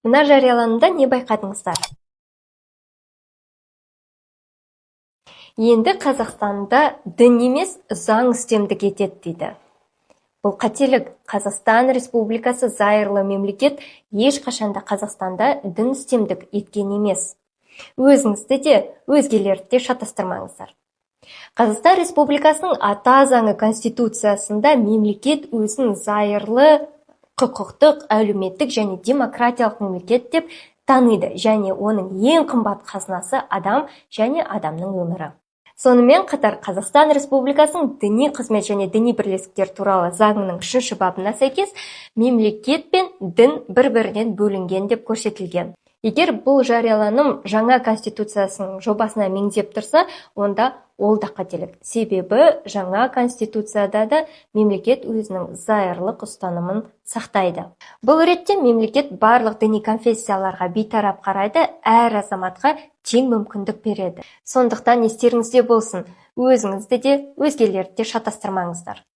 Мына жарияланымда не байқадыңыздар? Енді Қазақстанда дін емес, заң үстемдік етеді дейді. Бұл қателік. Қазақстан Республикасы зайырлы мемлекет, ешқашанда Қазақстанда дін үстемдік еткен емес. Өзіңізді де, өзгелерді де шатастырмаңыздар. Қазақстан Республикасының ата заңы Конституциясында мемлекет өзін зайырлы, құқықтық, әлеуметтік және демократиялық мемлекет деп таниды, және оның ең қымбат қазынасы адам және адамның өмірі. Сонымен қатар Қазақстан Республикасының діни қызмет және діни бірлестіктер туралы заңының 3 бабына сәйкес мемлекет пен дін бір-бірінен бөлінген деп көрсетілген. Егер бұл жарияланым жаңа Конституциясының жобасына меңзеп тұрса, онда ол да қателік. Себебі жаңа Конституцияда да мемлекет өзінің зайырлық ұстанымын сақтайды. Бұл ретте мемлекет барлық діни конфессияларға бейтарап қарайды, әр азаматқа тең мүмкіндік береді. Сондықтан естеріңізде болсын, өзіңізді де, өзгелерді де шатастырмаңыздар.